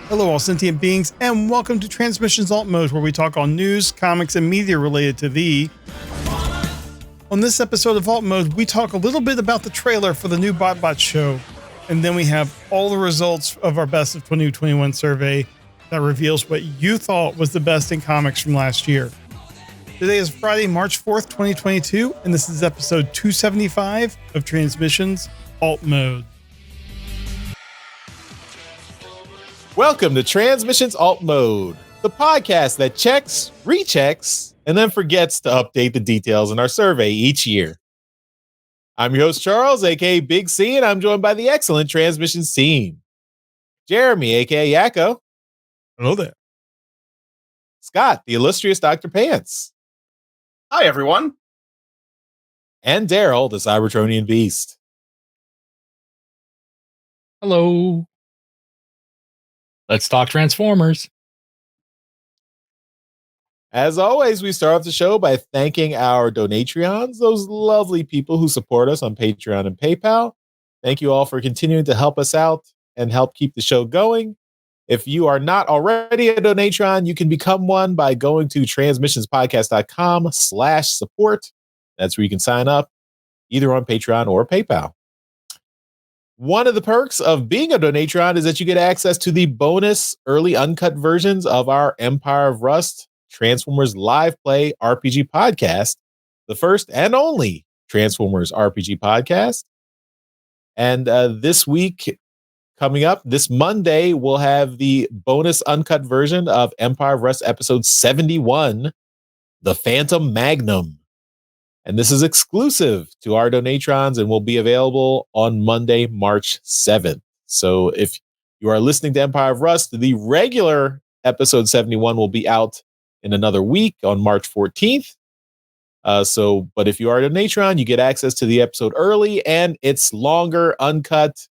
Hello, all sentient beings, and welcome to Transmissions Alt Mode, where we talk all news, comics, and media related to thee. On this episode of Alt Mode, we talk a little bit about the trailer for the new Botbots show, and then we have all the results of our Best of 2021 survey that reveals what you thought was the best in comics from last year. Today is Friday, March 4th, 2022, and this is episode 275 of Transmissions Alt Mode. Welcome to Transmissions Alt Mode, the podcast that checks, rechecks, and then forgets to update the details in our survey each year. I'm your host, Charles, aka Big C, and I'm joined by the excellent Transmissions team. Jeremy, aka Yakko. Hello there. Scott, the illustrious Dr. Pants. Hi, everyone. And Daryl, the Cybertronian Beast. Hello. Let's talk Transformers. As always, we start off the show by thanking our Donatreons, those lovely people who support us on Patreon and PayPal. Thank you all for continuing to help us out and help keep the show going. If you are not already a Donatreon, you can become one by going to transmissionspodcast.com/support. That's where you can sign up either on Patreon or PayPal. One of the perks of being a Donatron is that you get access to the bonus early uncut versions of our Empire of Rust Transformers live play RPG podcast, the first and only Transformers RPG podcast. And this week, coming up, this Monday, we'll have the bonus uncut version of Empire of Rust episode 71, The Phantom Magnum. And this is exclusive to our Donatrons and will be available on Monday, March 7th. So if you are listening to Empire of Rust, the regular episode 71 will be out in another week on March 14th. But if you are a Donatron, you get access to the episode early and it's longer, uncut,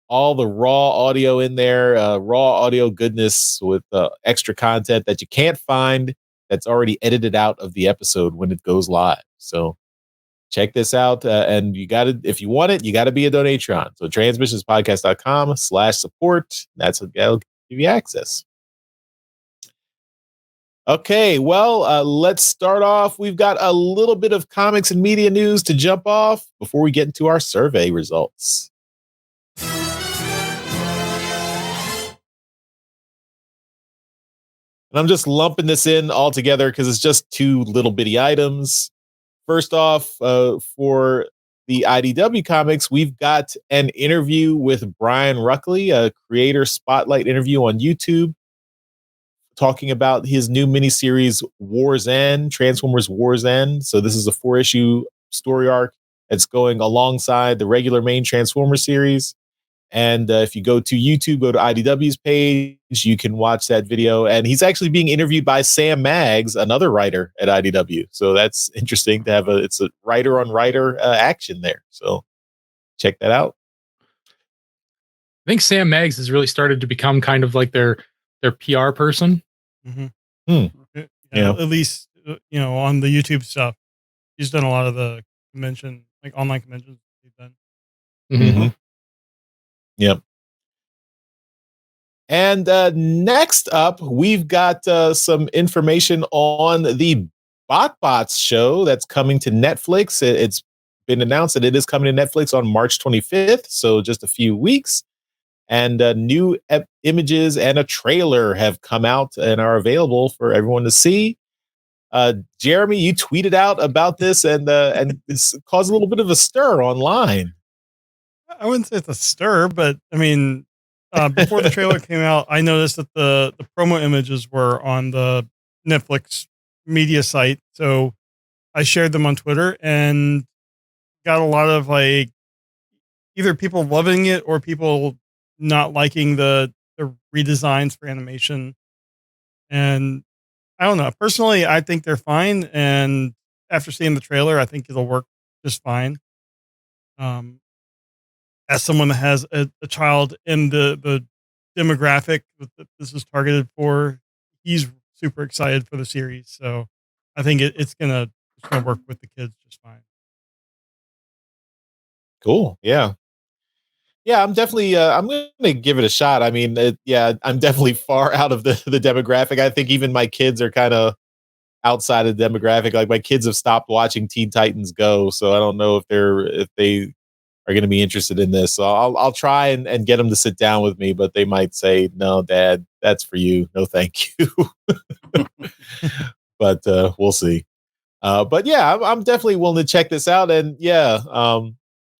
all the raw audio in there, raw audio goodness with extra content that you can't find that's already edited out of the episode when it goes live. So check this out. And you got to, if you want it, you got to be a Donatron. So transmissionspodcast.com/support. That'll give you access. Okay, well, let's start off. We've got a little bit of comics and media news to jump off before we get into our survey results. And I'm just lumping this in all together because it's just two little bitty items. First off, for the IDW comics, we've got an interview with Brian Ruckley, a creator spotlight interview on YouTube, talking about his new miniseries War's End, Transformers War's End. So this is a 4-issue story arc that's going alongside the regular main Transformers series. And if you go to YouTube, go to IDW's page, you can watch that video. And he's actually being interviewed by Sam Maggs, another writer at IDW. So that's interesting to have it's a writer on writer action there. So check that out. I think Sam Maggs has really started to become kind of like their PR person. Mm-hmm. Yeah, at least, on the YouTube stuff, he's done a lot of the convention, like online conventions he's done. Mm-hmm. Yep. And next up, we've got some information on the Botbots show that's coming to Netflix. It's been announced that it is coming to Netflix on March 25th, so just a few weeks. And new images and a trailer have come out and are available for everyone to see. Jeremy, you tweeted out about this and this caused a little bit of a stir online. I wouldn't say it's a stir, but I mean, before the trailer came out, I noticed that the promo images were on the Netflix media site. So I shared them on Twitter and got a lot of like either people loving it or people not liking the redesigns for animation. And I don't know. Personally, I think they're fine. And after seeing the trailer, I think it'll work just fine. As someone that has a child in the demographic that this is targeted for, he's super excited for the series. So I think it's gonna work with the kids just fine. Cool. Yeah. Yeah, I'm definitely. I'm going to give it a shot. I mean, I'm definitely far out of the demographic. I think even my kids are kind of outside of the demographic. Like my kids have stopped watching Teen Titans Go, so I don't know if they are going to be interested in this. So I'll try and get them to sit down with me, but they might say, "No, Dad, that's for you. No, thank you." But we'll see. But yeah, I'm definitely willing to check this out, and yeah,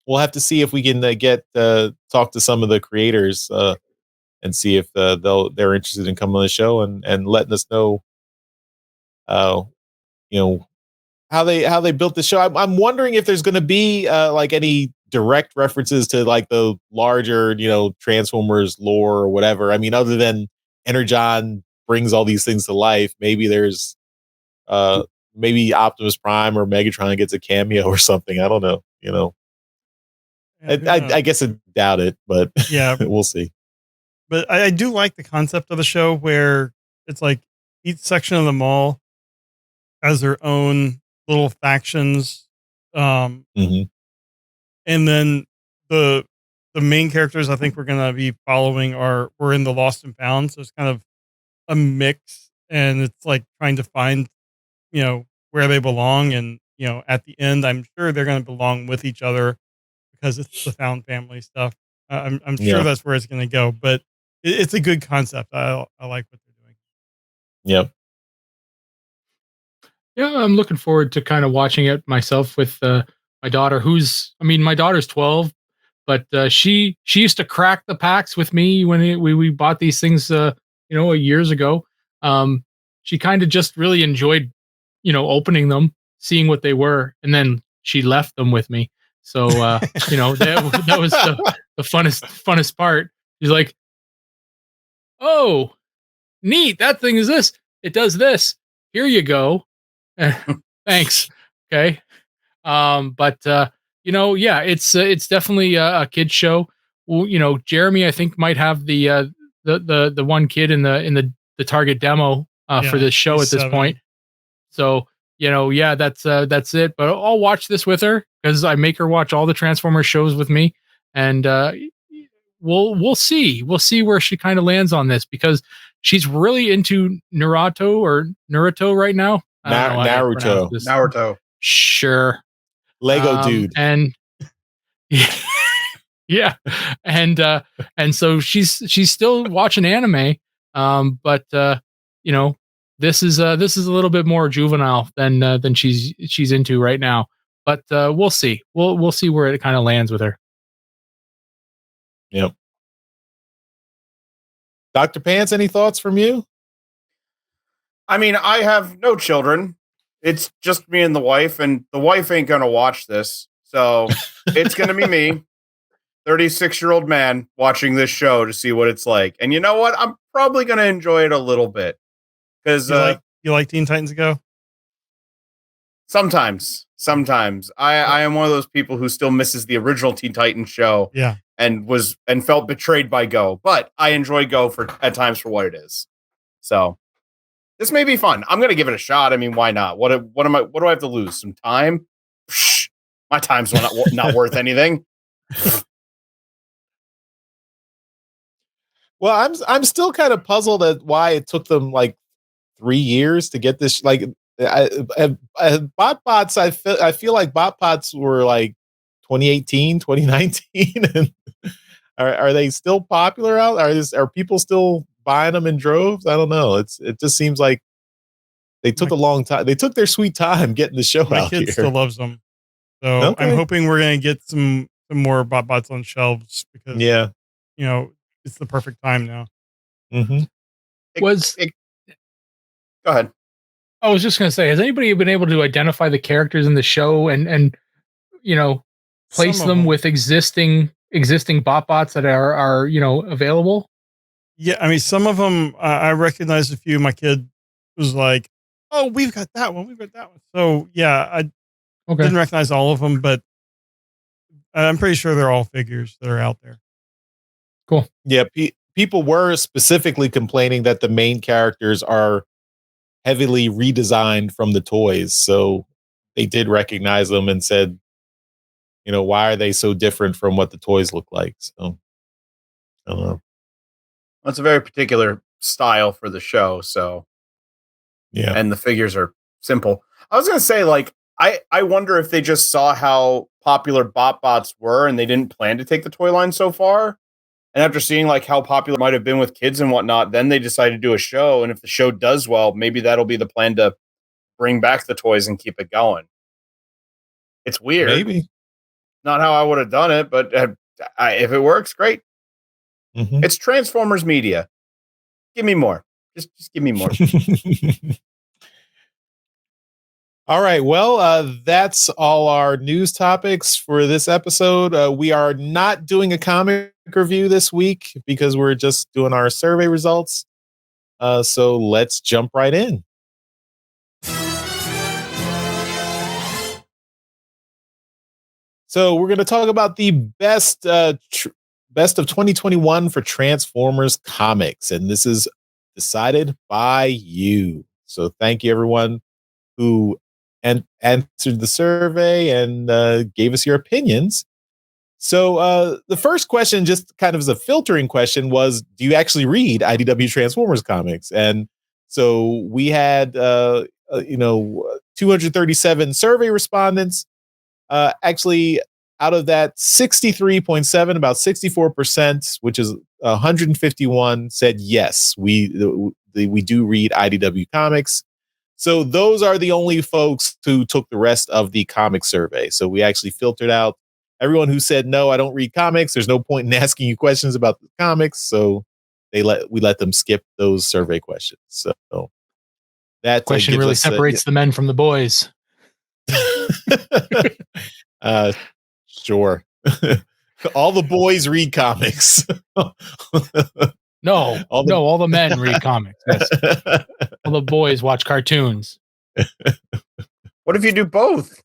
we'll have to see if we can get talk to some of the creators and see if they're interested in coming on the show and letting us know, uh, you know, how they built the show. I'm wondering if there's going to be like any direct references to like the larger, Transformers lore or whatever. I mean, other than Energon brings all these things to life, maybe there's maybe Optimus Prime or Megatron gets a cameo or something. I don't know. Yeah, I guess I doubt it, but yeah, we'll see. but I do like the concept of the show where it's like each section of the mall has their own little factions, Mhm. and then the the main characters I think we're gonna be following we're in the Lost and Found, so it's kind of a mix, and it's like trying to find where they belong, and at the end I'm sure they're gonna belong with each other because it's the Found family stuff. I'm sure Yeah. that's where it's gonna go, but it's a good concept. I like what they're doing. Yep. Yeah, I'm looking forward to kind of watching it myself with my daughter, my daughter's 12, but she used to crack the packs with me when we bought these things, years ago. She kind of just really enjoyed, opening them, seeing what they were, and then she left them with me. So, that was the funnest part. She's like, "Oh, neat! That thing is this. It does this. Here you go. Thanks." Okay. But yeah, it's definitely a kid show. Well, Jeremy, I think might have the one kid in the target demo for Yeah, this show he's at this 7. point. So yeah, that's it. But I'll watch this with her because I make her watch all the Transformers shows with me, and we'll see where she kind of lands on this because she's really into Naruto right now. I don't know how to pronounce Naruto, this. Naruto. Sure. Lego dude. And yeah, and so she's still watching anime, but you know, this is a little bit more juvenile than she's into right now. But we'll see. We'll see where it kind of lands with her. Yep. Dr. Pants, any thoughts from you? I mean, I have no children. It's just me and the wife, and the wife ain't gonna watch this. So it's gonna be me, 36-year-old man, watching this show to see what it's like. And you know what? I'm probably gonna enjoy it a little bit. Because You like Teen Titans Go? sometimes I am one of those people who still misses the original Teen Titans show Yeah. and felt betrayed by Go, but I enjoy Go at times for what it is. So this may be fun. I'm gonna give it a shot. I mean, why not? What do I have to lose? Some time? Psh, my time's not worth anything. Well, I'm still kind of puzzled at why it took them like 3 years to get this. Like, Botbots, I feel like Botbots were like 2018, 2019, and are they still popular out? Are people still buying them in droves? I don't know. It just seems like they took a long time. They took their sweet time getting the show My out kid here. still loves them. So Okay. I'm hoping we're gonna get some more Botbots on shelves because Yeah. it's the perfect time now. Mm-hmm. Go ahead. I was just gonna say, has anybody been able to identify the characters in the show and place Some of them with existing Botbots that are available? Yeah, I mean, some of them I recognized a few. My kid was like, "Oh, we've got that one. We've got that one." So yeah, I Okay. didn't recognize all of them, but I'm pretty sure they're all figures that are out there. Cool. Yeah. People were specifically complaining that the main characters are heavily redesigned from the toys. So they did recognize them and said, why are they so different from what the toys look like? So I don't know. That's a very particular style for the show. So, Yeah. and the figures are simple. I was going to say, like, I wonder if they just saw how popular Botbots were and they didn't plan to take the toy line so far. And after seeing like how popular it might have been with kids and whatnot, then they decided to do a show. And if the show does well, maybe that'll be the plan to bring back the toys and keep it going. It's weird. Maybe. Not how I would have done it, but if it works, great. Mhm. It's Transformers media. Give me more. Just give me more. All right. Well, that's all our news topics for this episode. We are not doing a comic review this week because we're just doing our survey results. So let's jump right in. So we're going to talk about the best best of 2021 for Transformers comics, and this is decided by you. So thank you, everyone who answered the survey and gave us your opinions. So the first question, just kind of as a filtering question, was: do you actually read IDW Transformers comics? And so we had 237 survey respondents. Actually, out of that, 63.7, about 64%, which is 151, said yes, we do read IDW comics. So those are the only folks who took the rest of the comic survey. So we actually filtered out everyone who said no, I don't read comics. There's no point in asking you questions about the comics. So we let them skip those survey questions. So that question really separates the men from the boys. Sure. All the boys read comics. No, all the men read comics. Yes. All the boys watch cartoons. What if you do both?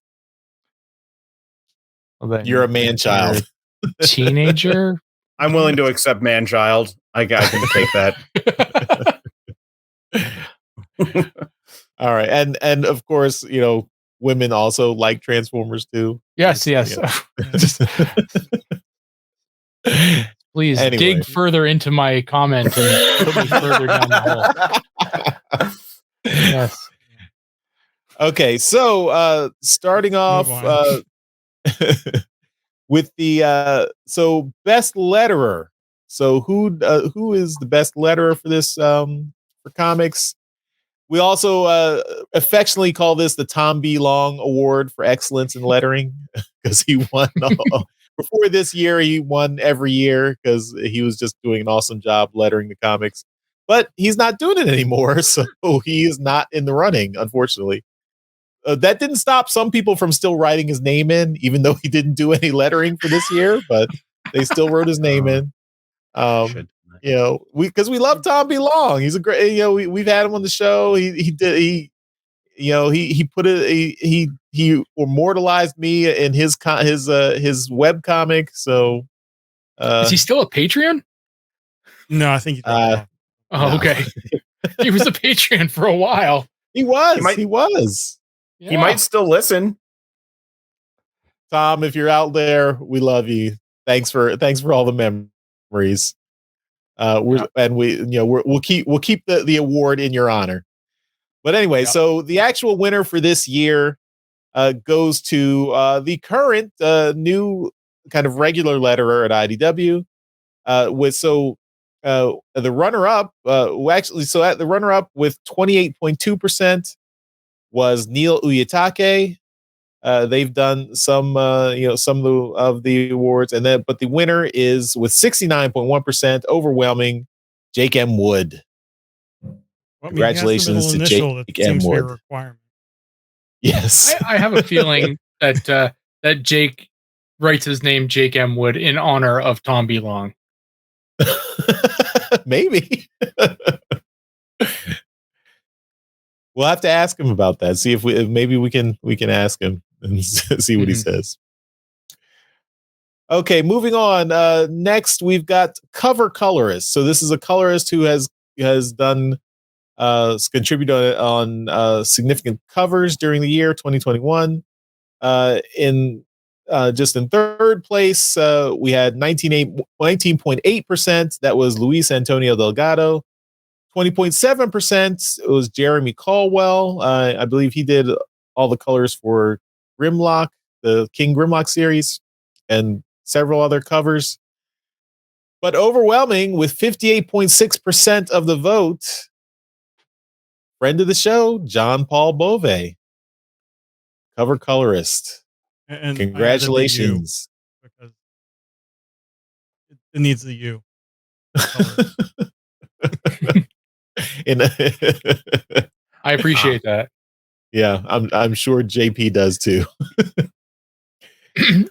Well, you're a man child. Teenager? I'm willing to accept man child. I can take that. All right. And of course, women also like Transformers too. Yes. Please dig further into my comment and put me further down the hole. Yes. Okay, so starting off with the best letterer. So who is the best letterer for this for comics? We also affectionately call this the Tom B. Long Award for Excellence in Lettering because he won before this year. He won every year because he was just doing an awesome job lettering the comics. But he's not doing it anymore, so he is not in the running, unfortunately. That didn't stop some people from still writing his name in, even though he didn't do any lettering for this year, but they still wrote his name in. Because we love Tom B. Long. He's a great, we've had him on the show. He immortalized me in his web comic. So is he still a Patreon? No, I think okay. He was a Patreon for a while. He was. Yeah. He might still listen. Tom, if you're out there, we love you. Thanks for all the memories. We'll keep the award in your honor. But anyway, so the actual winner for this year goes to the current new kind of regular letterer at IDW. The runner-up the runner-up with 28.2% was Neil Uyetake. They've done some of the awards, but the winner is with 69.1%, overwhelming, Jake M. Wood. Congratulations to Jake M. Wood. Requirement. Yes, I have a feeling that Jake writes his name Jake M. Wood in honor of Tom B. Long. Maybe. We'll have to ask him about that. See if we can ask him and see what he says. Okay, moving on. Next, we've got cover colorist. So this is a colorist who has done contributed on significant covers during the year 2021. In just in third place, we had 19.8%. That was Luis Antonio Delgado. 20.7%, it was Jeremy Caldwell. I believe he did all the colors for Grimlock, the King Grimlock series, and several other covers. But overwhelming with 58.6% of the vote, friend of the show, John Paul Bove, cover colorist. And Congratulations. because it needs the U. I appreciate that. Yeah, I'm sure JP does too.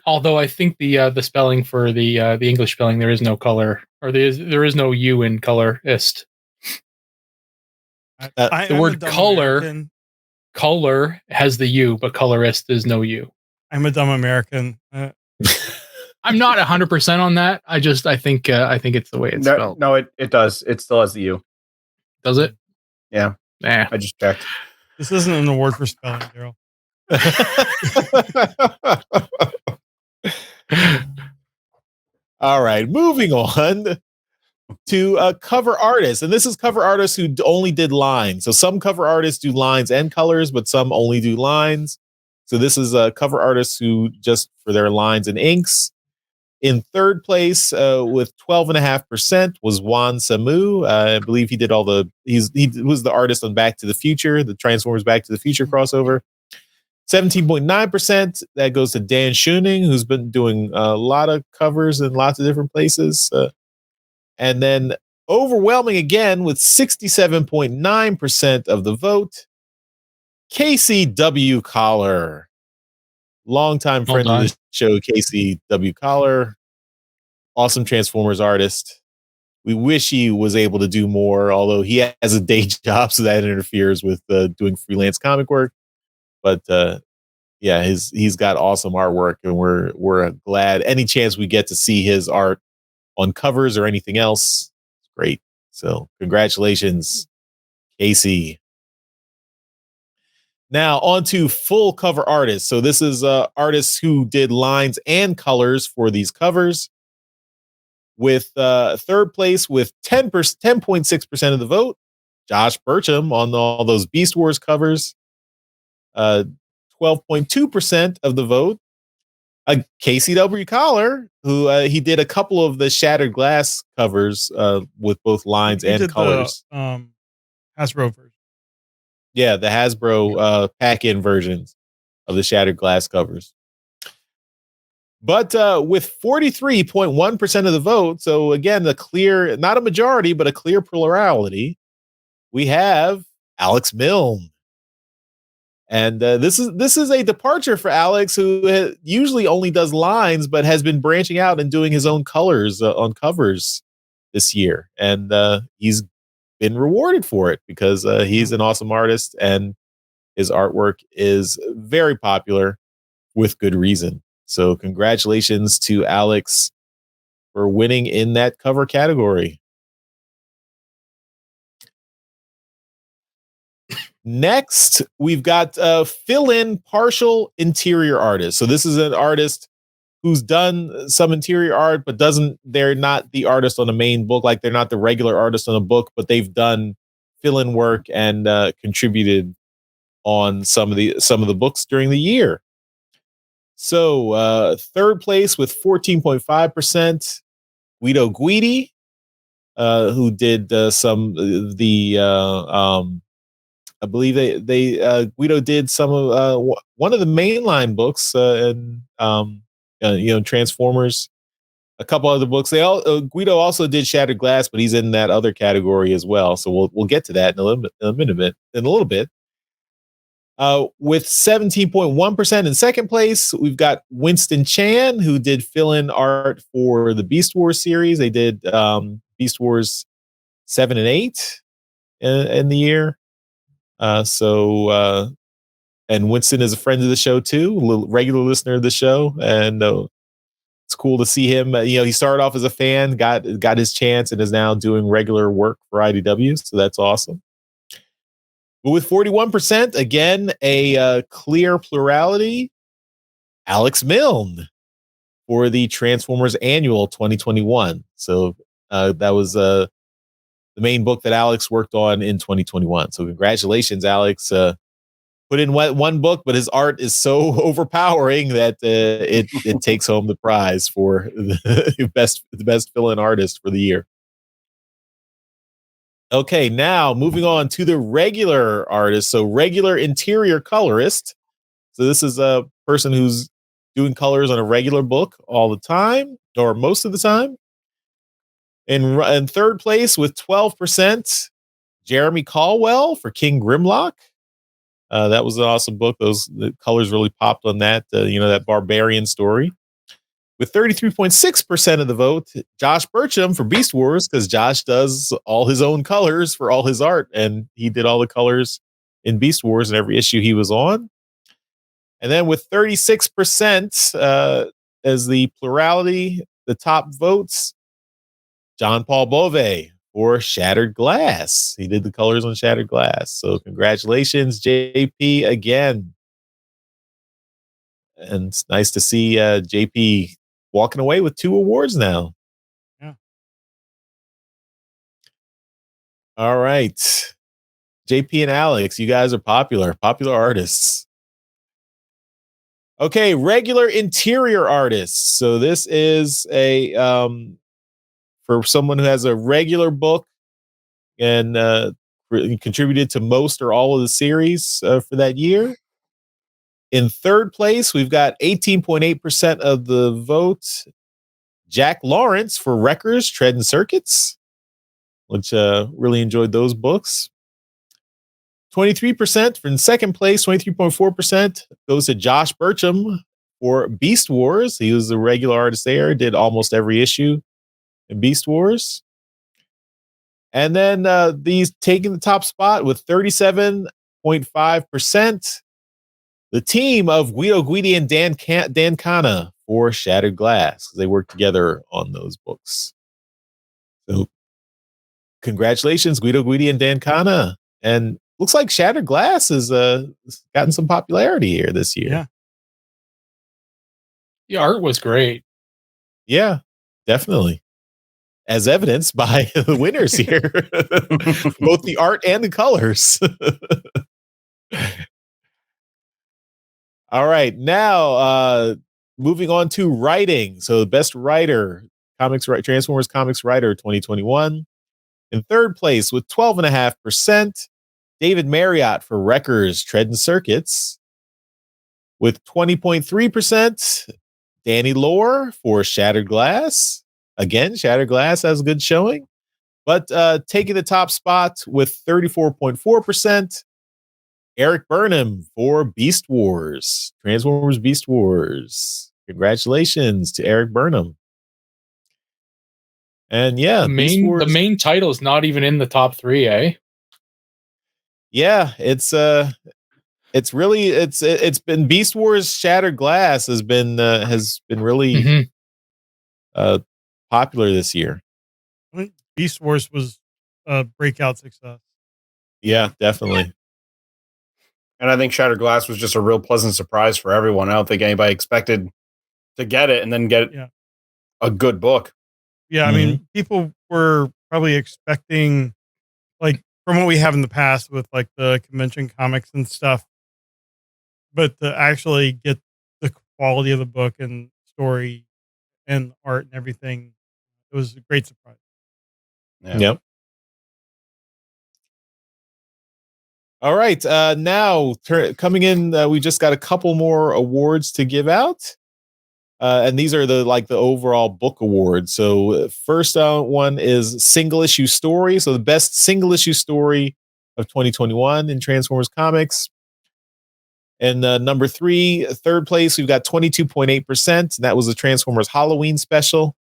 Although I think the spelling for the English spelling, there is no color, or there is no U in colorist. The word color has the U, but colorist is no U. I'm a dumb American. I'm not 100% on that. I think it's the way it's spelled. No, it does. It still has the U. Does it? Yeah. Nah. I just checked. This isn't an award for spelling, Daryl. All right, moving on to cover artists. And this is cover artists who only did lines. So some cover artists do lines and colors, but some only do lines. So this is cover artists who just for their lines and inks. In third place with 12.5% was Juan Samu. I believe he did he was the artist on Back to the Future, the Transformers Back to the Future crossover. 17.9%, that goes to Dan Schoening, who's been doing a lot of covers in lots of different places. And then overwhelming again with 67.9% of the vote, KCW Collar. Longtime friend of the show, KCW Collar. Awesome Transformers artist. We wish he was able to do more, although he has a day job, so that interferes with doing freelance comic work. But yeah, he's got awesome artwork, and we're glad any chance we get to see his art on covers or anything else. It's great. So congratulations, Casey. Now on to full cover artists. So this is artists who did lines and colors for these covers. With third place with 10.6% of the vote, Josh Burcham on all those Beast Wars covers. 12.2% of the vote, KCW Collar, who he did a couple of the Shattered Glass covers with both lines and colors. Hasbro version. Yeah, the Hasbro pack-in versions of the Shattered Glass covers. But with 43.1% of the vote, so again, not a majority, but a clear plurality, we have Alex Milne. And this is a departure for Alex, who usually only does lines, but has been branching out and doing his own colors on covers this year. And he's been rewarded for it because he's an awesome artist and his artwork is very popular with good reason. So congratulations to Alex for winning in that cover category. Next, we've got fill-in partial interior artist. So this is an artist who's done some interior art, but they're not the artist on the main book, like they're not the regular artist on a book, but they've done fill-in work and contributed on some of the books during the year. So third place with 14.5%, Guido Guidi, who did some of the I believe they Guido did some of one of the mainline books and Transformers, a couple other books. Guido also did Shattered Glass, but he's in that other category as well. So we'll get to that in a little bit. With 17.1% in second place, we've got Winston Chan, who did fill-in art for the Beast Wars series. They did Beast Wars 7 and 8 in the year. And Winston is a friend of the show too, a regular listener of the show, and it's cool to see him. He started off as a fan, got his chance, and is now doing regular work for IDW. So that's awesome. But with 41%, again, a clear plurality. Alex Milne for the Transformers Annual 2021. So that was the main book that Alex worked on in 2021. So congratulations, Alex. Put in one book, but his art is so overpowering that it takes home the prize for the best fill-in artist for the year. Okay, now moving on to the regular artist. So regular interior colorist. So this is a person who's doing colors on a regular book all the time or most of the time. In third place with 12%, Jeremy Caldwell for King Grimlock. That was an awesome book. The colors really popped on that, that barbarian story. With 33.6% of the vote, Josh Burcham for Beast Wars, because Josh does all his own colors for all his art, and he did all the colors in Beast Wars in every issue he was on. And then with 36% as the plurality, the top votes, John Paul Bove for Shattered Glass. He did the colors on Shattered Glass. So congratulations, JP, again. And it's nice to see JP walking away with 2 awards now. Yeah. All right. JP and Alex, you guys are popular artists. Okay, regular interior artists. So this is a for someone who has a regular book and contributed to most or all of the series for that year. In third place, we've got 18.8% of the vote. Jack Lawrence for Wreckers, Tread and Circuits, which really enjoyed those books. 23% for in second place, 23.4% goes to Josh Burcham for Beast Wars. He was the regular artist there, did almost every issue in Beast Wars. And then these taking the top spot with 37.5%. The team of Guido Guidi and Dan Kana for Shattered Glass. They worked together on those books. So congratulations, Guido Guidi and Dan Kana. And looks like Shattered Glass has gotten some popularity here this year. Yeah. The art was great. Yeah, definitely. As evidenced by the winners here. Both the art and the colors. All right, now moving on to writing. So the best writer, Transformers Comics Writer 2021. In third place with 12.5%, David Marriott for Wreckers, Tread and Circuits. With 20.3%, Danny Lohr for Shattered Glass. Again, Shattered Glass has a good showing. But taking the top spot with 34.4%, Eric Burnham for Beast Wars, Transformers Beast Wars. Congratulations to Eric Burnham. And yeah, the main title is not even in the top 3, eh? Yeah, it's been Beast Wars. Shattered Glass has been really popular this year. I think Beast Wars was a breakout success. Yeah, definitely. And I think Shattered Glass was just a real pleasant surprise for everyone. I don't think anybody expected to get it and then get a good book. Yeah, I mean, people were probably expecting, like, from what we have in the past with like the convention comics and stuff, but to actually get the quality of the book and story and art and everything, it was a great surprise. Yeah. Yep. All right. Now coming in, we just got a couple more awards to give out. And these are the overall book awards. So first one is single issue story. So the best single issue story of 2021 in Transformers comics. And number 3, third place, we've got 22.8%. And that was the Transformers Halloween special.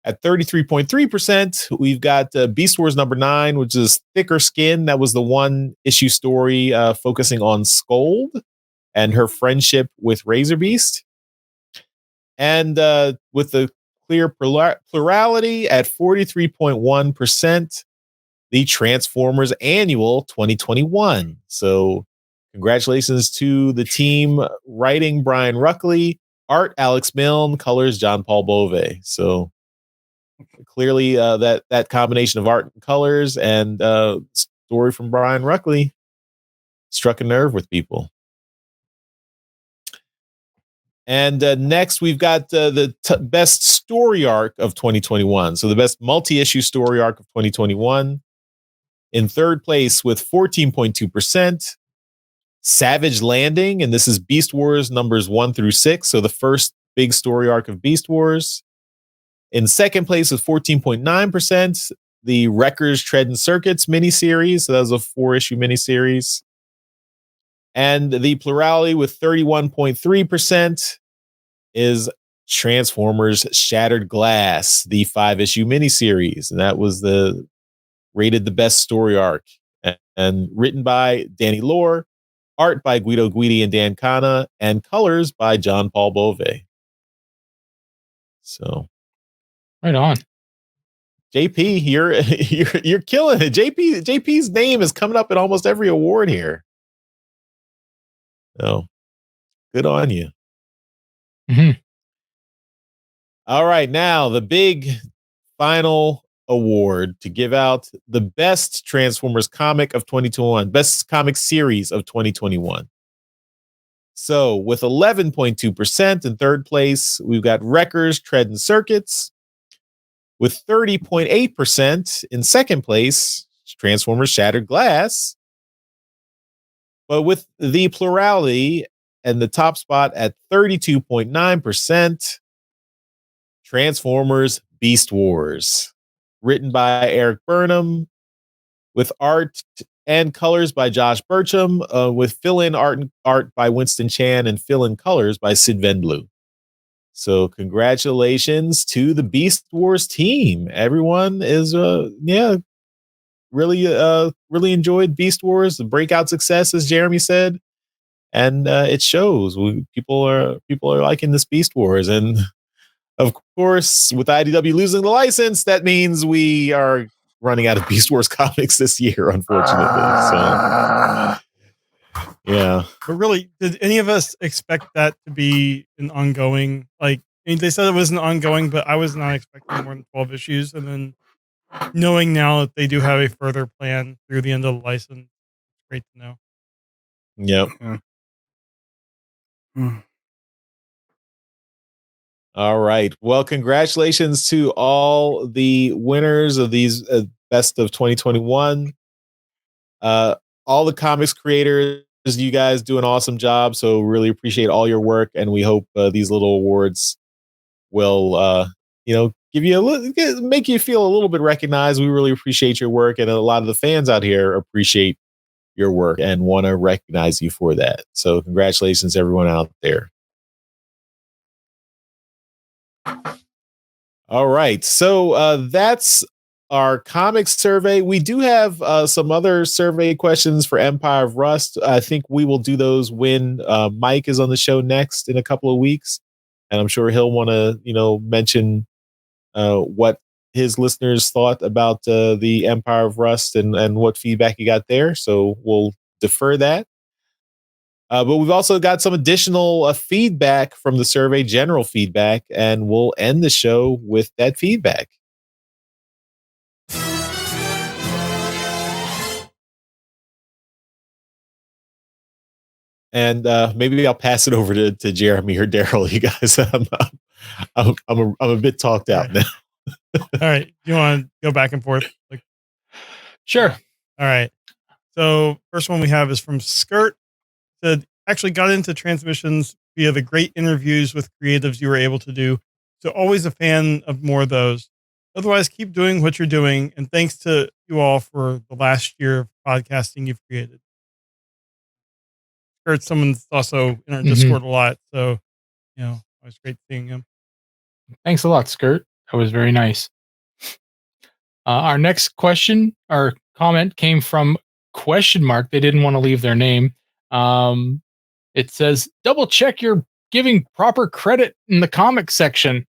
At 33.3%, we've got Beast Wars number 9, which is Thicker Skin. That was the one issue story focusing on Scold and her friendship with Razor Beast. And with the clear plurality at 43.1%, the Transformers Annual 2021. So Congratulations to the team writing Brian Ruckley, art Alex Milne, colors John Paul Bove. So clearly that combination of art and colors and story from Brian Ruckley struck a nerve with people. And next, we've got the best story arc of 2021. So the best multi-issue story arc of 2021. In third place with 14.2%, Savage Landing. And this is Beast Wars numbers 1 through 6. So the first big story arc of Beast Wars. In second place with 14.9%, the Wreckers Treading Circuits miniseries. So that was a 4-issue miniseries. And the plurality with 31.3% is Transformers Shattered Glass, the 5-issue miniseries. And that was rated the best story arc. And written by Danny Lohr, art by Guido Guidi and Dan Kana, and colors by John Paul Bove. So right on. JP, you're killing it. JP's name is coming up in almost every award here. So good on you. Mm-hmm. All right, now the big final award to give out the best Transformers comic of 2021, best comic series of 2021. So with 11.2% in third place, we've got Wreckers Treading Circuits. With 30.8% in second place, Transformers Shattered Glass. But with the plurality and the top spot at 32.9%, Transformers Beast Wars. Written by Eric Burnham, with art and colors by Josh Burcham, with fill-in art by Winston Chan and fill-in colors by Sid Venblue. So congratulations to the Beast Wars team. Everyone is really enjoyed Beast Wars, the breakout success, as Jeremy said. And it shows. People are liking this Beast Wars. And of course, with IDW losing the license, that means we are running out of Beast Wars comics this year, unfortunately. So yeah. But really, did any of us expect that to be an ongoing? Like, I mean, they said it was an ongoing, but I was not expecting more than 12 issues. And then knowing now that they do have a further plan through the end of the license, it's great to know. Yep. All right. Well, congratulations to all the winners of these best of 2021. All the comics creators, you guys do an awesome job. So really appreciate all your work. And we hope these little awards will, give you make you feel a little bit recognized. We really appreciate your work. And a lot of the fans out here appreciate your work and want to recognize you for that. So congratulations, everyone out there. All right. So that's our comics survey. We do have some other survey questions for Empire of Rust. I think we will do those when Mike is on the show next in a couple of weeks. And I'm sure he'll want to, mention what his listeners thought about the Empire of Rust and what feedback he got there. So we'll defer that. But we've also got some additional feedback from the survey, general feedback, and we'll end the show with that feedback. And maybe I'll pass it over to Jeremy or Daryl. You guys, I'm a bit talked out now. All right, you want to go back and forth? Sure. All right. So first one we have is from Skirt. Said actually got into Transmissions via the great interviews with creatives you were able to do. So always a fan of more of those. Otherwise, keep doing what you're doing, and thanks to you all for the last year of podcasting you've created. Heard someone's also in our Discord a lot, so it was great seeing him. Thanks a lot, Skirt. That was very nice. Our next question or comment came from ? They didn't want to leave their name. It says, double check you're giving proper credit in the comic section.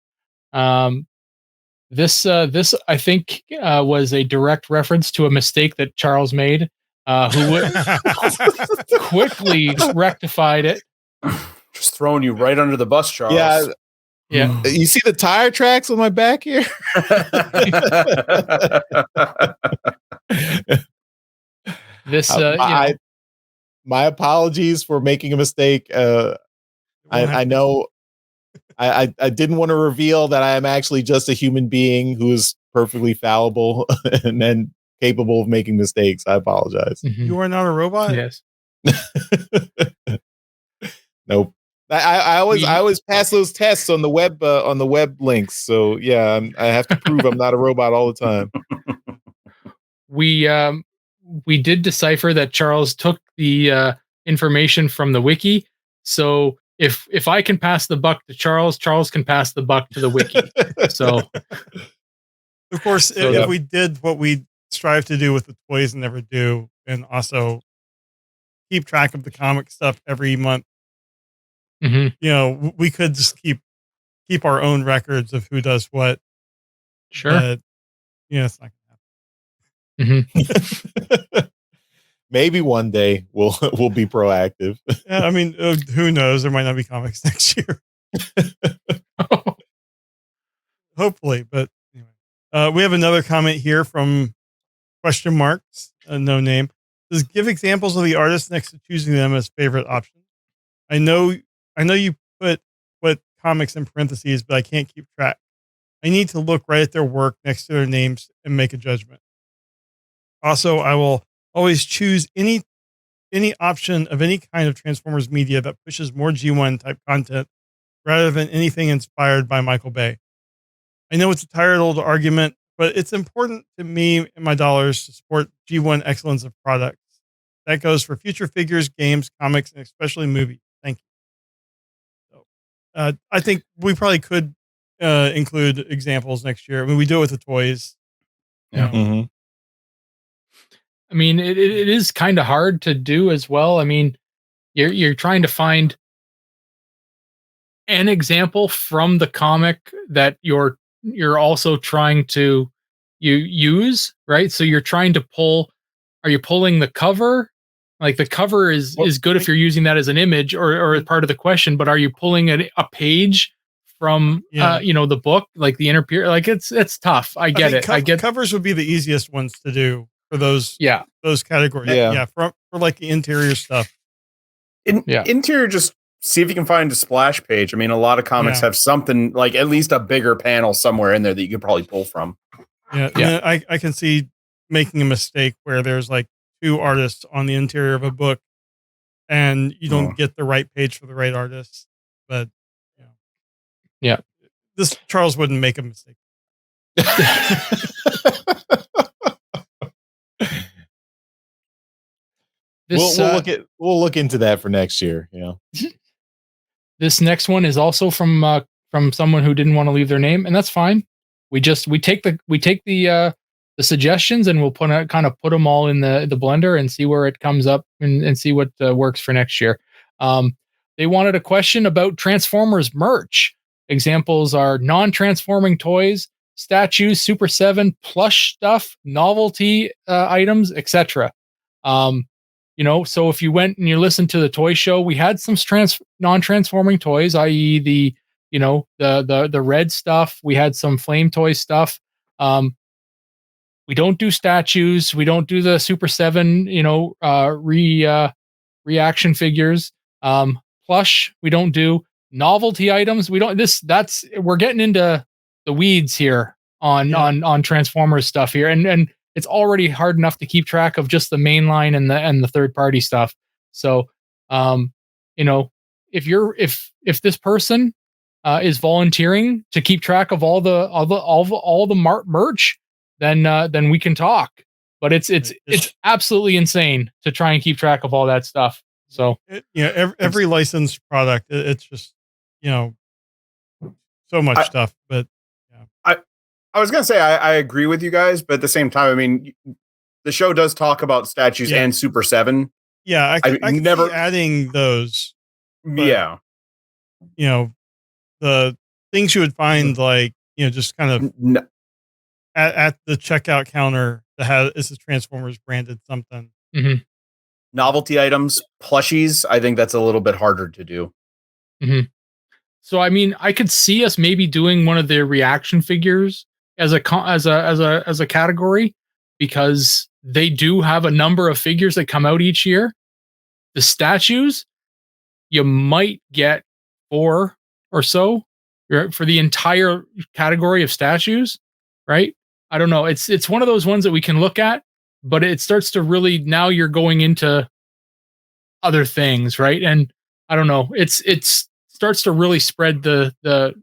This I think was a direct reference to a mistake that Charles made. who quickly rectified it. Just throwing you right under the bus, Charles. Yeah. Yeah. You see the tire tracks on my back here? This, my apologies for making a mistake. I know I didn't want to reveal that I am actually just a human being who is perfectly fallible and then capable of making mistakes. I apologize. You are not a robot? Yes. Nope. I always pass those tests on the web links. So yeah, I have to prove I'm not a robot all the time. We did decipher that Charles took the information from the wiki. So if I can pass the buck to Charles, Charles can pass the buck to the wiki. So of course, if we did what we strive to do with the toys and never do, and also keep track of the comic stuff every month, you know, we could just keep our own records of who does what. Sure. But, you know, it's not gonna happen. Maybe one day we'll be proactive. Yeah, I mean, who knows? There might not be comics next year. Hopefully, but anyway. We have another comment here from question marks, no name. Says, give examples of the artists next to choosing them as favorite options. I know you put comics in parentheses, but I can't keep track. I need to look right at their work next to their names and make a judgment. Also, I will always choose any option of any kind of Transformers media that pushes more G1 type content rather than anything inspired by Michael Bay. I know it's a tired old argument, but it's important to me and my dollars to support G1 excellence of products. That goes for future figures, games, comics, and especially movies. Thank you. So, I think we probably could include examples next year. I mean, we do it with the toys. Yeah. Mm-hmm. I mean, it is kind of hard to do as well. I mean, you're trying to find an example from the comic that you're also trying to use, right? So you're trying to pull. Are you pulling the cover? Like the cover is good if you're using that as an image or as part of the question, but are you pulling a page from the book, like the inner period? Like it's tough. I get it. I get covers would be the easiest ones to do for those categories. Yeah. For like the interior stuff. Interior, just see if you can find a splash page. I mean, a lot of comics have something like at least a bigger panel somewhere in there that you could probably pull from. Yeah. I can see making a mistake where there's like 2 artists on the interior of a book and you don't get the right page for the right artist. But this Charles wouldn't make a mistake. We'll look into that for next year. This next one is also from someone who didn't want to leave their name, and that's fine. We take the suggestions and we'll put them all in the blender and see where it comes up and see what works for next year. They wanted a question about Transformers merch. Examples are non-transforming toys, statues, Super 7, plush stuff, novelty items, etc. So if you went and you listened to the toy show, we had some non-transforming toys, i.e. the red stuff. We had some flame toy stuff. We don't do statues. We don't do the Super 7, reaction figures. Plush, we don't do novelty items. We don't we're getting into the weeds here on Transformers stuff here. And it's already hard enough to keep track of just the main line and the third party stuff. So, if this person is volunteering to keep track of all the merch, then we can talk. But it's absolutely insane to try and keep track of all that stuff. So every licensed product, it's just so much stuff. But I was gonna say I agree with you guys, but at the same time, I mean, the show does talk about statues and Super 7. Yeah, I can never see adding those. But, the things you would find just kind of at the checkout counter that has a Transformers branded something. Mm-hmm. Novelty items, plushies, I think that's a little bit harder to do. Mm-hmm. So I mean, I could see us maybe doing one of their reaction figures as a category, because they do have a number of figures that come out each year. The statues, you might get 4 or so for the entire category of statues, right? I don't know. It's one of those ones that we can look at, but it starts to really, now you're going into other things, right? And I don't know. It's starts to really spread the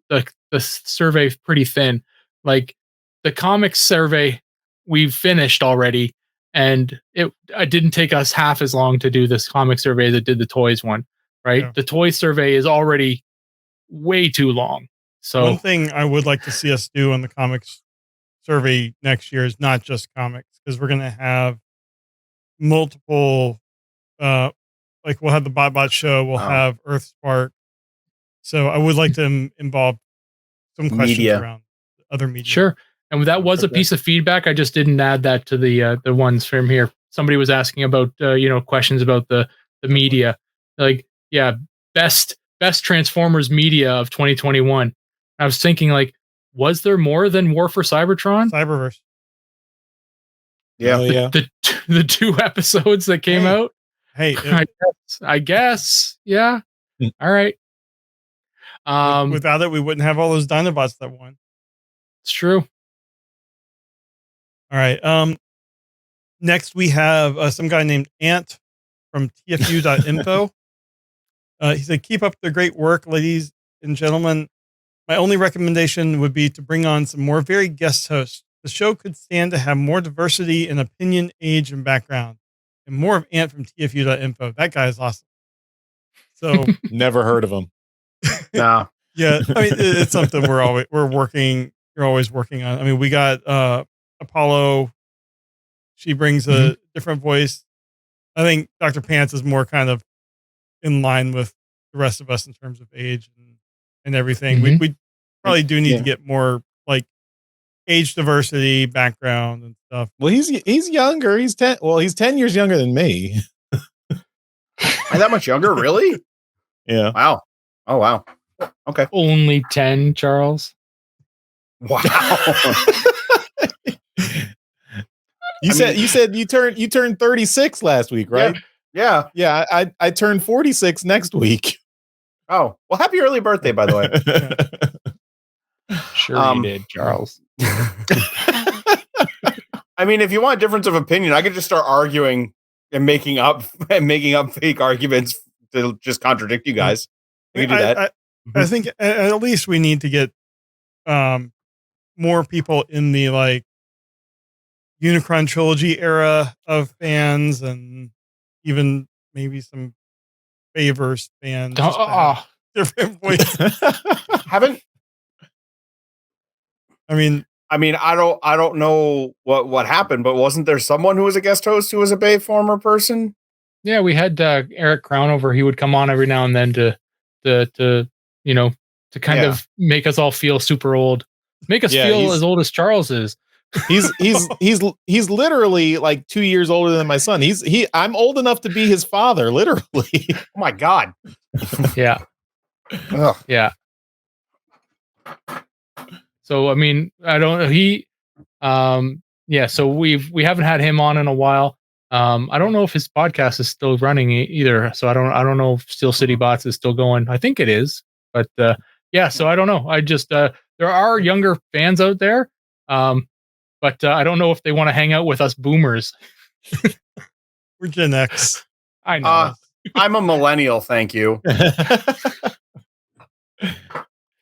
survey pretty thin. Like the comics survey, we've finished already, and it didn't take us half as long to do this comic survey that did the toys one, right? Yeah. The toy survey is already way too long. So one thing I would like to see us do on the comics survey next year is not just comics, because we're going to have multiple, like we'll have the Botbots show, we'll have Earth Spark. So I would like to involve some questions Media. around other media. Sure. And that was a piece of feedback. I just didn't add that to the ones from here. Somebody was asking about questions about the media. Like, yeah, best Transformers media of 2021. I was thinking, like, was there more than War for Cybertron? Cyberverse. Yeah. Oh, yeah. The 2 episodes that came out. Hey, I guess. Yeah. All right. Without it, we wouldn't have all those Dinobots that won. It's true. All right. Next we have some guy named Ant from TFU.info. He said, "Keep up the great work, ladies and gentlemen. My only recommendation would be to bring on some more varied guest hosts. The show could stand to have more diversity in opinion, age, and background. And more of Ant from TFU.info. That guy is awesome." So Never heard of him. Nah. yeah, I mean, it's something we're always working on. I mean, we got Apollo. She brings a different voice. I think Dr. Pants is more kind of in line with the rest of us in terms of age and everything. We probably do need to get more like age diversity, background, and stuff. Well, he's younger. He's 10. Well, he's 10 years younger than me. Am I that much younger? Really? Yeah. Wow. Oh, wow. Okay. Only 10, Charles. Wow. You said you turned 36 last week, right? Yeah. Yeah. I turned 46 next week. Oh, well, happy early birthday, by the way. Sure you did, Charles. I mean, if you want a difference of opinion, I could just start arguing and making up fake arguments to just contradict you guys. We can do that. I think at least we need to get more people in the like Unicron trilogy era of fans, and even maybe some Favors fans. Different voices. Haven't. I mean, I don't know what happened, but wasn't there someone who was a guest host who was a Bay former person? Yeah, we had Eric Crown over. He would come on every now and then to kind of make us all feel super old, make us feel as old as Charles is. He's literally like 2 years older than my son. I'm old enough to be his father, literally. Oh my God. Yeah. Ugh. Yeah. So I mean, I don't know. So we haven't had him on in a while. I don't know if his podcast is still running either. So I don't know if Steel City Bots is still going. I think it is, but so I don't know. I just there are younger fans out there. But I don't know if they want to hang out with us boomers. We're Gen X. I know. I'm a millennial. Thank you.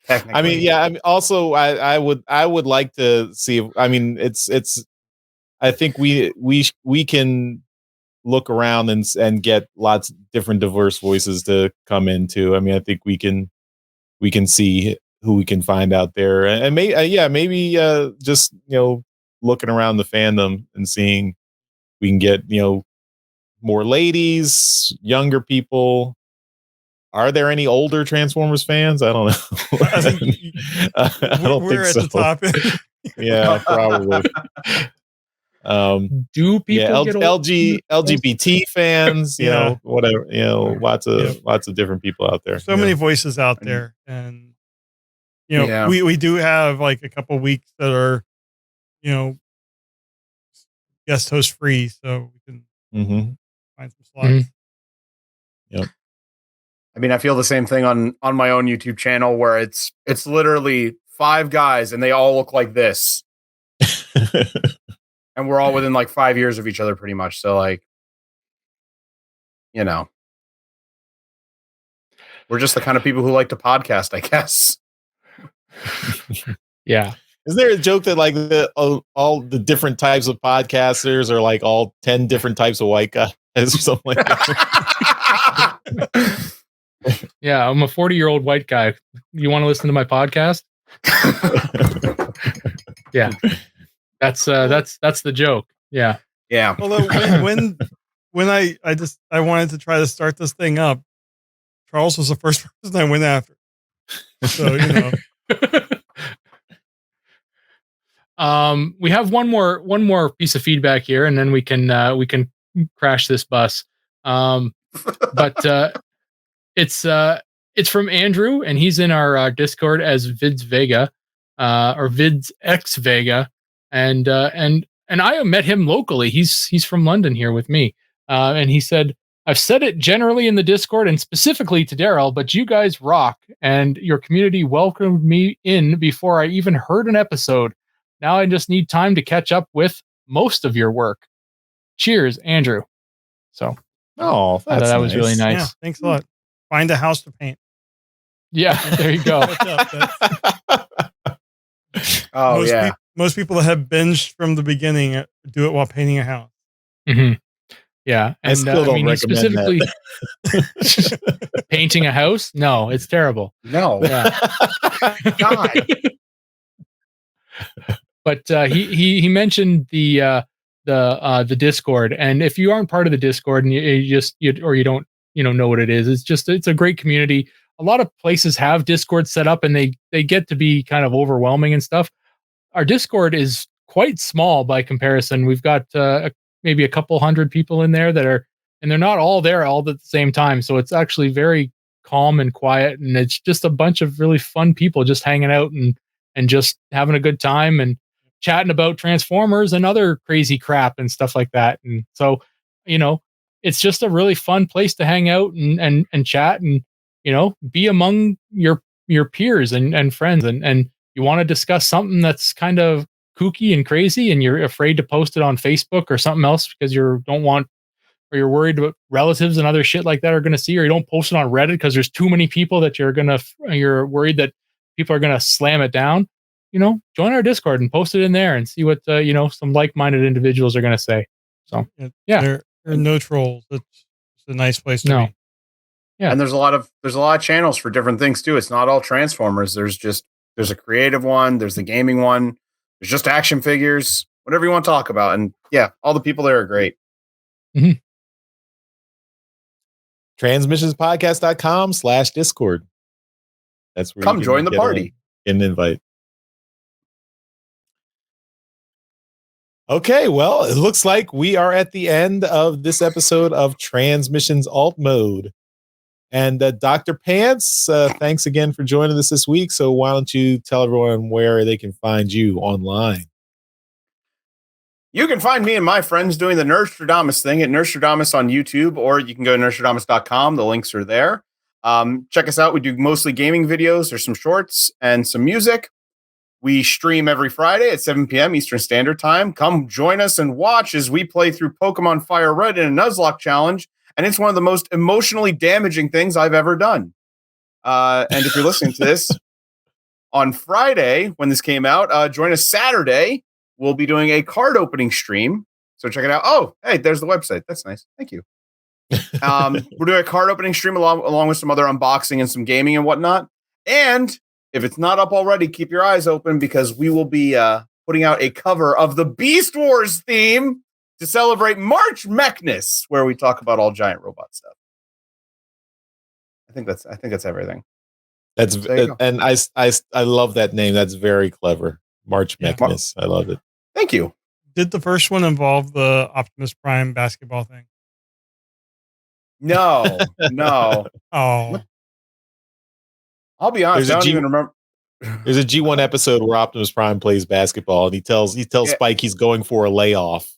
I mean, yeah. I mean, also, I would like to see. I mean, it's. I think we can look around and get lots of different diverse voices to come into. I mean, I think we can see who we can find out there, and maybe just looking around the fandom and seeing we can get more ladies, younger people. Are there any older Transformers fans? I don't know. I think I don't we're think at the top. Yeah, probably. Do people get LGBT fans, you know, whatever, you know, lots of different people out there. So many voices out there, and you know, we do have like a couple weeks that are, you know, guest host free, so we can find some slots. Yep. I mean, I feel the same thing on my own YouTube channel where it's literally 5 guys and they all look like this. And we're all within like 5 years of each other pretty much. So like, you know, we're just the kind of people who like to podcast, I guess. Yeah. Is there a joke that like all the different types of podcasters are like all 10 different types of white guys or something like that? Yeah, I'm a 40-year-old white guy. You want to listen to my podcast? Yeah. That's the joke. Yeah. Yeah. Although when I wanted to try to start this thing up, Charles was the first person I went after. So, you know. We have one more piece of feedback here, and then we can crash this bus. But it's from Andrew, and he's in our Discord as Vids Vega, or Vids X Vega, and I met him locally. He's from London here with me, and he said, "I've said it generally in the Discord and specifically to Daryl, but you guys rock, and your community welcomed me in before I even heard an episode. Now I just need time to catch up with most of your work. Cheers, Andrew." So, that was really nice. Yeah, thanks a lot. Find a house to paint. Yeah, there you go. Most people that have binged from the beginning do it while painting a house. Mm-hmm. Yeah, and I still don't recommend specifically that. Painting a house. No, it's terrible. No, yeah. God. But he mentioned the Discord, and if you aren't part of the Discord and you don't know what it is, it's a great community. A lot of places have Discord set up, and they get to be kind of overwhelming and stuff. Our Discord is quite small by comparison. We've got maybe a couple hundred people in there and they're not all there all at the same time. So it's actually very calm and quiet, and it's just a bunch of really fun people just hanging out and just having a good time and chatting about Transformers and other crazy crap and stuff like that. And so, it's just a really fun place to hang out and chat and, be among your peers and friends. And you want to discuss something that's kind of kooky and crazy, and you're afraid to post it on Facebook or something else because you're worried about relatives and other shit like that are going to see, or you don't post it on Reddit because there's too many people that you're worried that people are going to slam it down. Join our Discord and post it in there and see what some like-minded individuals are going to say. So yeah, there are no trolls. It's a nice place to be. Yeah, and there's a lot of channels for different things too. It's not all Transformers. There's a creative one. There's the gaming one. There's just action figures. Whatever you want to talk about. And yeah, all the people there are great. Mm-hmm. Transmissionspodcast.com/Discord. That's where come join the party. Get an invite. Okay, well, it looks like we are at the end of this episode of Transmissions Alt Mode. And Dr. Pants, thanks again for joining us this week. So why don't you tell everyone where they can find you online? You can find me and my friends doing the Nerdstradamus thing at Nerdstradamus on YouTube, or you can go to nerdstradamus.com. The links are there. Check us out. We do mostly gaming videos. There's some shorts and some music. We stream every Friday at 7 p.m. Eastern Standard Time. Come join us and watch as we play through Pokemon Fire Red in a Nuzlocke challenge. And it's one of the most emotionally damaging things I've ever done. And if you're listening to this on Friday, when this came out, join us Saturday. We'll be doing a card opening stream. So check it out. Oh, hey, there's the website. That's nice. Thank you. We're doing a card opening stream along with some other unboxing and some gaming and whatnot. And if it's not up already, keep your eyes open because we will be putting out a cover of the Beast Wars theme to celebrate March Mechness, where we talk about all giant robot stuff. I think that's everything. And I love that name. That's very clever. March Mechness. I love it. Thank you. Did the first one involve the Optimus Prime basketball thing? No. Oh, What? I'll be honest. There's a I don't G- even remember. There's a G1 episode where Optimus Prime plays basketball, and he tells Yeah. Spike he's going for a layoff.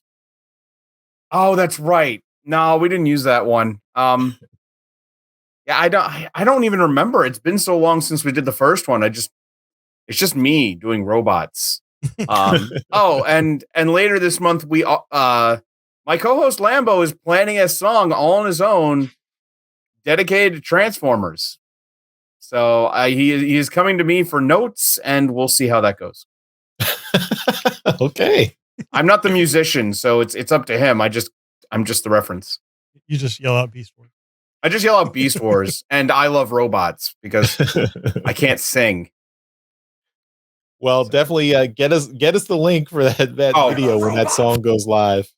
Oh, that's right. No, we didn't use that one. Yeah, I don't even remember. It's been so long since we did the first one. It's just me doing robots. Oh, and later this month my co-host Lambo is planning a song all on his own dedicated to Transformers. So he is coming to me for notes, and we'll see how that goes. Okay. I'm not the musician, so it's up to him. I'm just the reference. you just yell out Beast Wars. I just yell out Beast Wars and I love robots because I can't sing. Well, definitely get us the link for that video when that song goes live.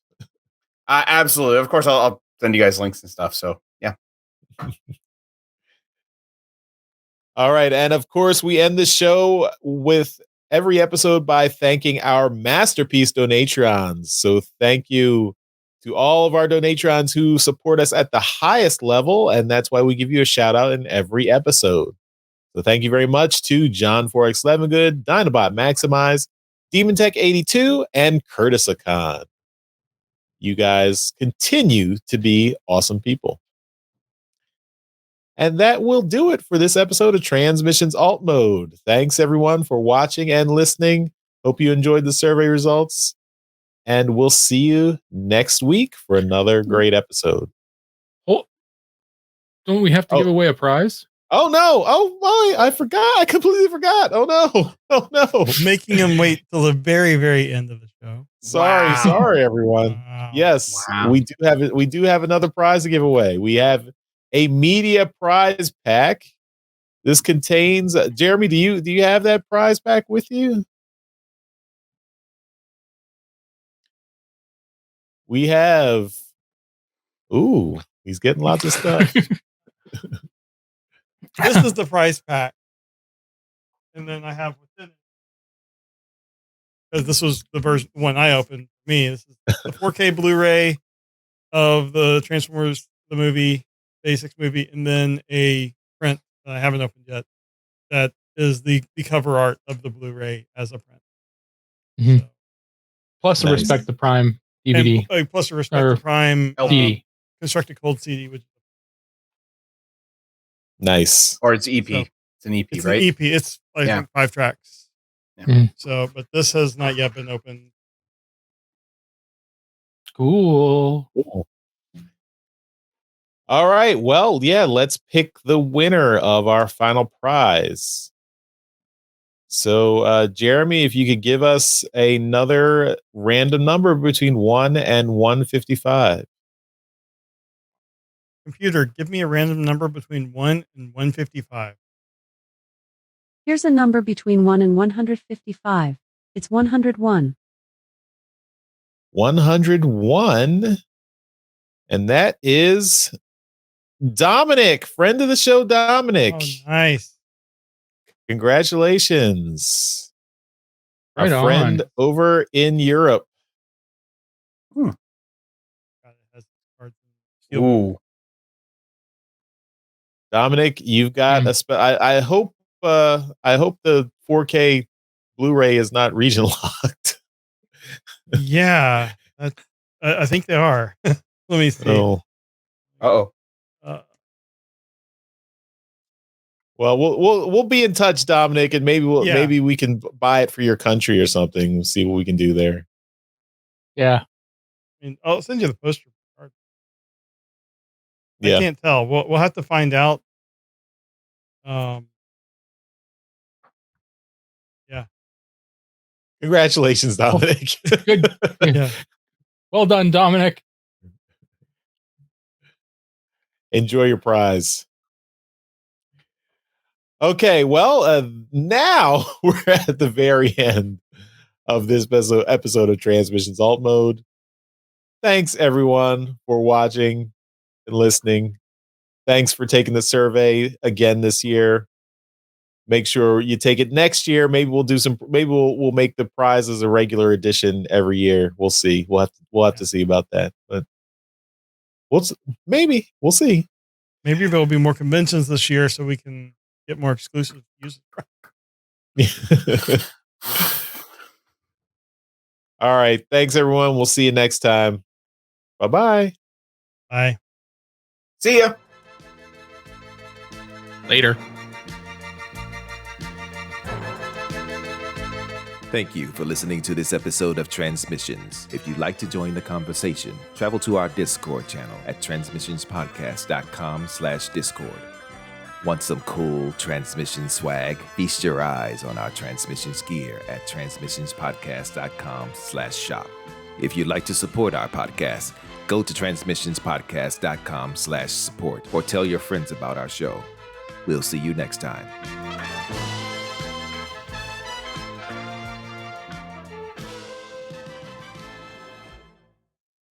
Absolutely. Of course, I'll send you guys links and stuff. So yeah. All right. And of course, we end the show with every episode by thanking our masterpiece donatrons. So thank you to all of our donatrons who support us at the highest level. And that's why we give you a shout out in every episode. So thank you very much to John 4X Lemongood, Dinobot Maximize, Demon Tech 82, and Curtis Akan. You guys continue to be awesome people. And that will do it for this episode of Transmissions Alt Mode. Thanks everyone for watching and listening. Hope you enjoyed the survey results. And we'll see you next week for another great episode. Oh, don't we have to give away a prize? Oh no! Oh my! I forgot! I completely forgot! Oh no! Oh no! Making them wait till the very, very end of the show. Sorry, everyone. Wow. Yes, Wow. we do have another prize to give away. We have a media prize pack. This contains Jeremy. Do you have that prize pack with you? We have. Ooh, he's getting lots of stuff. This is the prize pack. And then I have within it, because this was the version one I opened. This is the 4K Blu-ray of the Transformers, the movie, basics movie, and then a print that I haven't opened yet. That is the cover art of the Blu-ray as a print. Mhm. So, Plus a Nice. Respect the Prime DVD. and, plus a Respect Or the Prime CD. constructed cold CD, which Nice. Or it's EP. So, It's an EP, it's right? an EP. It's I Yeah. think 5 tracks. Yeah. Mhm. So, but this has not yet been opened. Cool. Cool. All right. Well, yeah, let's pick the winner of our final prize. So, Jeremy, if you could give us another random number between 1 and 155. Computer, give me a random number between 1 and 155. Here's a number between 1 and 155. It's 101. 101. And that is Dominic, friend of the show, Dominic. Oh, nice. Congratulations. Right Our friend on. over in Europe. God, it has cards and steel. Ooh. Dominic, you've got I hope the 4K Blu-ray is not region locked. Yeah, I think they are. Let me see. Oh. Uh-oh. Well, we'll be in touch, Dominic, and maybe Yeah. maybe we can buy it for your country or something. We'll see what we can do there. Yeah. I mean, I'll send you the poster card. Yeah. I can't tell. We'll have to find out. Yeah. Congratulations, Dominic. Good. Yeah. Well done, Dominic. Enjoy your prize. Okay, well, now we're at the very end of this episode of Transmissions Alt Mode. Thanks, everyone, for watching and listening. Thanks for taking the survey again this year. make sure you take it next year. Maybe we'll do some. Maybe we'll make the prizes a regular edition every year. We'll see. We'll have to see about that. But maybe we'll see. Maybe there'll be more conventions this year, so we can get more exclusive uses. All right. Thanks, everyone. We'll see you next time. Bye-bye. Bye. See ya. Later. Thank you for listening to this episode of Transmissions. If you'd like to join the conversation, travel to our Discord channel at transmissionspodcast.com/Discord. Want some cool Transmission swag? Feast your eyes on our Transmissions gear at transmissionspodcast.com/shop. If you'd like to support our podcast, go to transmissionspodcast.com/support or tell your friends about our show. We'll see you next time.